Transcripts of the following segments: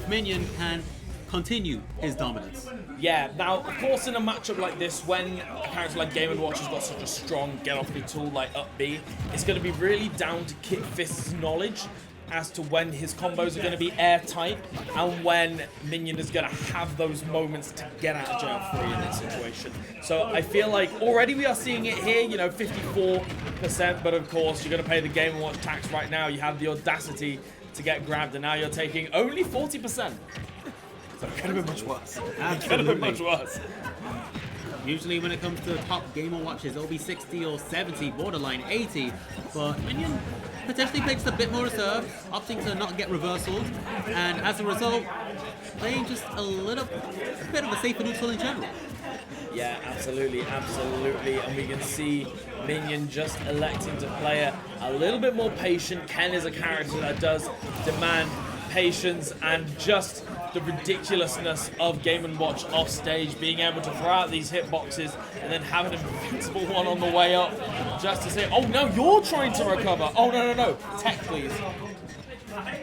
if Minion can continue his dominance. Yeah, now, of course, in a matchup like this, when a character like Game & Watch has got such a strong get-off-me tool like up B, it's going to be really down to Kitfist's knowledge as to when his combos are going to be airtight and when Minion is going to have those moments to get out of jail free in this situation. So I feel like already we are seeing it here, you know, 54%, but of course you're going to pay the Game & Watch tax right now. You have the audacity to get grabbed, and now you're taking only 40%. So it could have been much worse. It could have been much worse. Usually when it comes to top Game & Watches, it'll be 60 or 70, borderline 80, but Minion potentially plays a bit more reserve, opting to not get reversals, and as a result, playing just a bit of a safer neutral in general. Yeah, absolutely, absolutely, and we can see Minion just electing to play a little bit more patient. Ken is a character that does demand patience and just the ridiculousness of Game & Watch off stage, being able to throw out these hitboxes and then have an invincible one on the way up just to say, oh no, you're trying to recover. Oh no, tech please.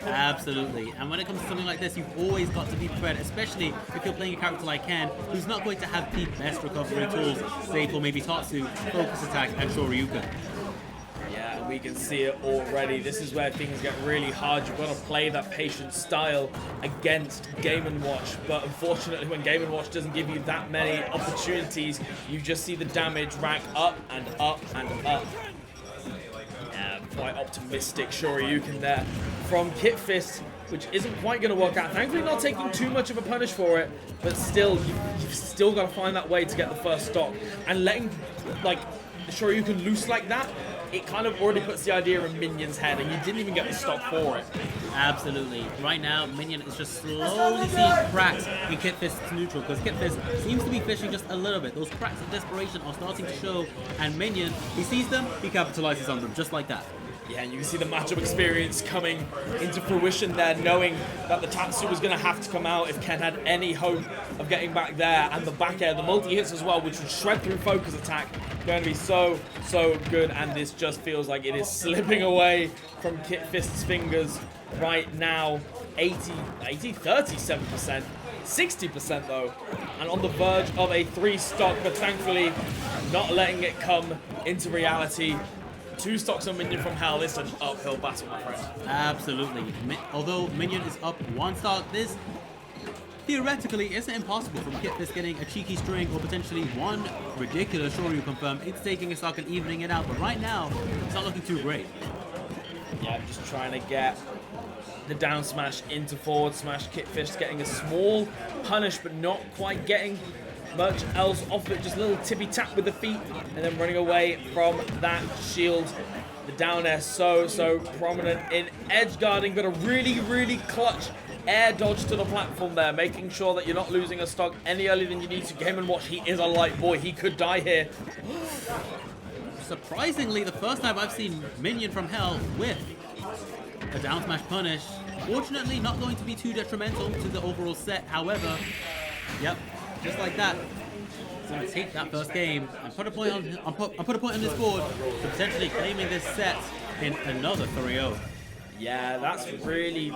Absolutely, and when it comes to something like this, you've always got to be prepared, especially if you're playing a character like Ken, who's not going to have the best recovery tools, save for maybe Tatsu, Focus Attack, and Shoryuken. Yeah, we can see it already. This is where things get really hard. You've got to play that patient style against Game & Watch, but unfortunately when Game & Watch doesn't give you that many opportunities, you just see the damage rack up and up and up. Yeah, quite optimistic Shoryuken there from Kitfist, which isn't quite going to work out. Thankfully not taking too much of a punish for it, but still, you've still got to find that way to get the first stock. And letting like Shoryuken loose like that, it kind of already puts the idea in Minion's head, and you didn't even get the stock for it. Absolutely. Right now, Minion is just slowly seeing cracks in Kitfist's neutral, because Kitfist seems to be fishing just a little bit. Those cracks of desperation are starting to show, and Minion, he sees them, he capitalizes on them, just like that. Yeah, and you can see the matchup experience coming into fruition there, knowing that the Tatsu was going to have to come out if Ken had any hope of getting back there, and the back air, the multi-hits as well, which would shred through Focus Attack, going to be so good, and this just feels like it is slipping away from Kitfist's fingers right now. 37%, 60% though, and on the verge of a 3-stock, but thankfully not letting it come into reality. 2 stocks on Minion from Hell. This is an uphill battle, my friend. Absolutely. Although Minion is up 1 stock, this theoretically isn't impossible from Kitfist getting a cheeky string or potentially one ridiculous Shoryu confirm. It's taking a stock and evening it out, but right now, it's not looking too great. Yeah, I'm just trying to get the down smash into forward smash. Kitfist getting a small punish, but not quite getting much else off it. Just a little tippy tap with the feet and then running away from that shield. The down air so prominent in edge guarding, but a really clutch air dodge to the platform there, making sure that you're not losing a stock any earlier than you need to. Game & Watch, he is a light boy. He could die here. Surprisingly, the first time I've seen Minion from Hell with a down smash punish. Fortunately, not going to be too detrimental to the overall set. However, yep, just like that, he's going to take that first game and put a point on this board to potentially claiming this set in another 3-0. Yeah, that's really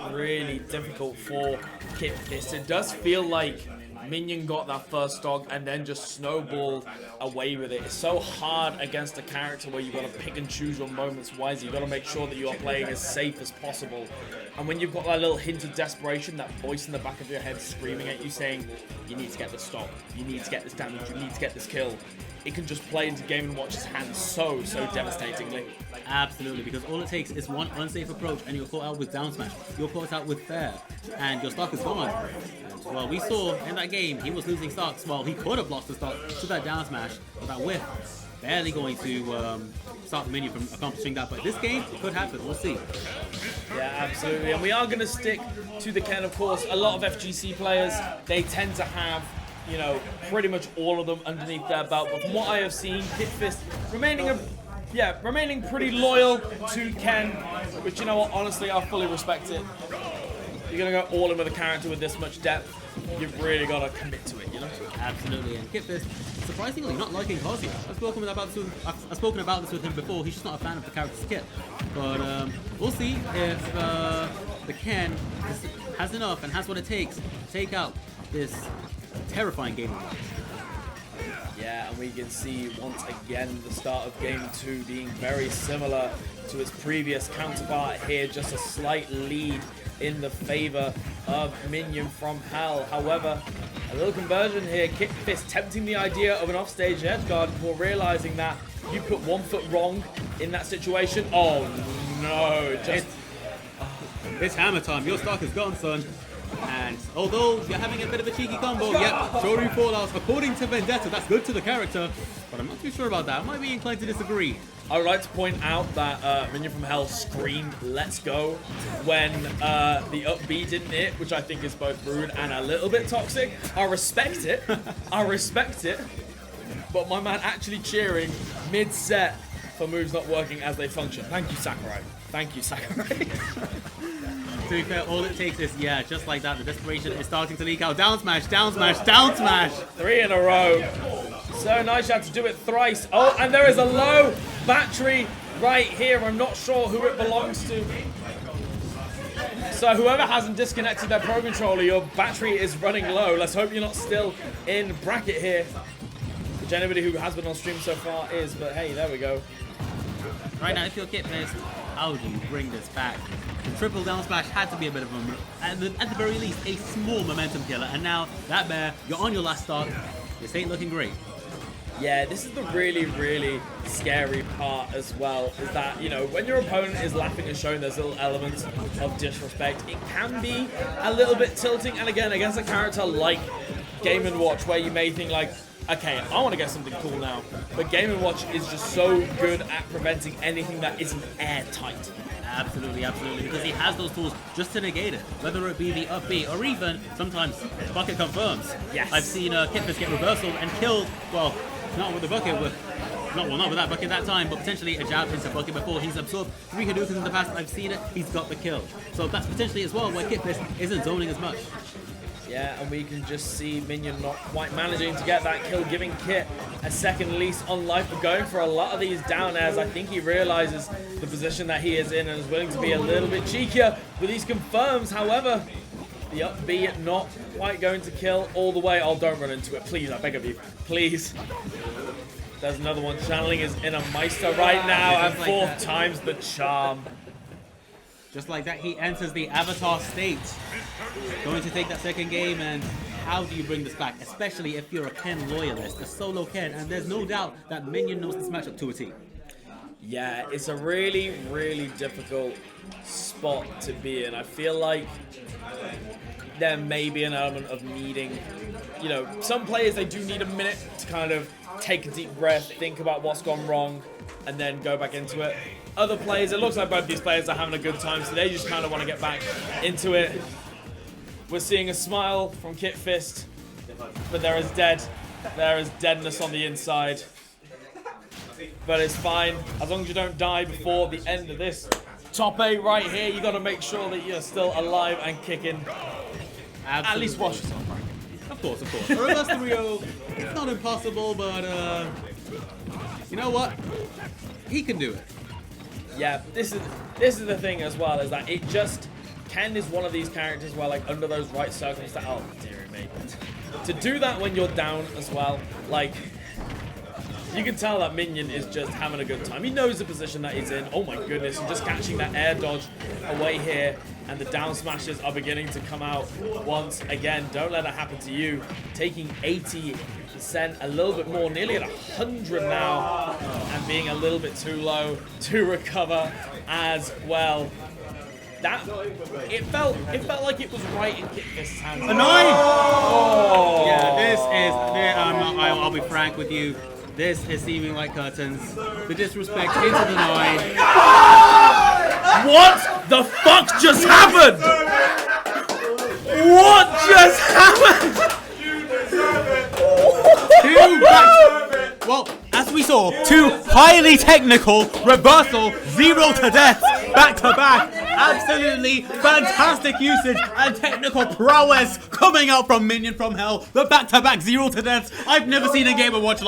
difficult for Kitfist. It does feel like Minion got that first stock and then just snowballed away with it. It's so hard against a character where you've got to pick and choose your moments wisely. You've got to make sure that you are playing as safe as possible. And when you've got that little hint of desperation, that voice in the back of your head screaming at you saying, you need to get this stock, you need to get this damage, you need to get this kill, it can just play into Game & Watch's hands so devastatingly. Absolutely, because all it takes is one unsafe approach and you're caught out with down smash, you're caught out with fair, and your stock is gone. And, well, we saw in that game, he was losing stocks. Well, he could have lost the stock to that down smash, but that whiff, barely going to stop Minion from accomplishing that. But this game, it could happen, we'll see. Yeah, absolutely, and we are going to stick to the Ken, of course. A lot of FGC players, they tend to have, you know, pretty much all of them underneath their belt. But from what I have seen, Kitfist remaining pretty loyal to Ken, which, you know what, honestly, I fully respect it. You're going to go all in with a character with this much depth, you've really got to commit to it, you know? Absolutely, and Kitfist, surprisingly not liking Kazuya. I've spoken about this with him before. He's just not a fan of the character's kit. But we'll see if the Ken has enough and has what it takes to take out this terrifying Game & Watch. Yeah, and we can see once again the start of Game 2 being very similar to its previous counterpart here, just a slight lead in the favor of Minion from Hell. However, a little conversion here, Kitfist tempting the idea of an offstage edge guard before realizing that you put 1 foot wrong in that situation. Oh no, It's hammer time. Your stock is gone, son. And although you're having a bit of a cheeky combo, yep, Shoryuu fallouts. According to Vendetta, that's good to the character, but I'm not too sure about that. I might be inclined to disagree. I would like to point out that Minion from Hell screamed "Let's go" when the up B didn't hit, which I think is both rude and a little bit toxic. I respect it. I respect it. But my man actually cheering mid-set for moves not working as they function. Thank you, Sakurai. Thank you, Sakurai. To be fair, all it takes is, yeah, just like that, the desperation is starting to leak out. Down smash, down smash, down smash! 3 in a row. So nice you had to do it thrice. Oh, and there is a low battery right here. I'm not sure who it belongs to. So whoever hasn't disconnected their Pro Controller, your battery is running low. Let's hope you're not still in bracket here, which anybody who has been on stream so far is, but hey, there we go. Right now, if you're Kitfist, how do you bring this back? The triple down smash had to be a bit of a, at the very least, a small momentum killer. And now, that bear, you're on your last stock. This ain't looking great. Yeah, this is the really, really scary part as well, is that, you know, when your opponent is laughing and showing those little elements of disrespect, it can be a little bit tilting. And again, against a character like Game & Watch, where you may think like, okay, I want to get something cool now. But Game & Watch is just so good at preventing anything that isn't airtight. Absolutely, absolutely, because he has those tools just to negate it, whether it be the up B or even sometimes bucket confirms. Yes. I've seen Kitfist get reversal and killed, well, not with the bucket, not with that bucket that time, but potentially a jab into bucket before he's absorbed 3 Hadoukens in the past. I've seen it, he's got the kill. So that's potentially as well where Kitfist isn't zoning as much. Yeah, and we can just see Minion not quite managing to get that kill, giving Kit a second lease on life, but going for a lot of these down airs. I think he realizes the position that he is in and is willing to be a little bit cheekier with these confirms. However, the up B not quite going to kill all the way. Oh, don't run into it, please, I beg of you, please. There's another one channeling his inner Meister right now, and 4th time's the charm. Just like that, he enters the Avatar state. Going to take that second game, and how do you bring this back? Especially if you're a Ken loyalist, a solo Ken, and there's no doubt that Minion knows this matchup to a T. Yeah, it's a really, really difficult spot to be in. I feel like there may be an element of needing, you know, some players, they do need a minute to kind of take a deep breath, think about what's gone wrong, and then go back into it. Other players, it looks like both these players are having a good time, so they just kind of want to get back into it. We're seeing a smile from Kitfist, but there is deadness on the inside. But it's fine, as long as you don't die before the end of this top 8 right here. You got to make sure that you're still alive and kicking. Absolutely. At least watch yourself, right? Of course, of course. A reverse 3-0, it's not impossible, but you know what? He can do it. Yeah, this is the thing as well, is that it just, Ken is one of these characters where, like, under those right circumstances, oh dear me, to do that when you're down as well, like, you can tell that Minion is just having a good time. He knows the position that he's in. Oh my goodness, and just catching that air dodge away here, and the down smashes are beginning to come out once again. Don't let that happen to you. Taking 80%, a little bit more, nearly at 100 now, and being a little bit too low to recover as well. That it felt like it was right in Kitfist's hands. A 9! Oh. Yeah, this is. I'll be frank with you. This is seeming like curtains. The disrespect into the 9. What the fuck just happened? What just happened? Well, as we saw, 2 highly technical reversal 0 to death back to back. Absolutely fantastic usage and technical prowess coming out from Minion from Hell. The back to back 0 to deaths. I've never seen a Game & Watch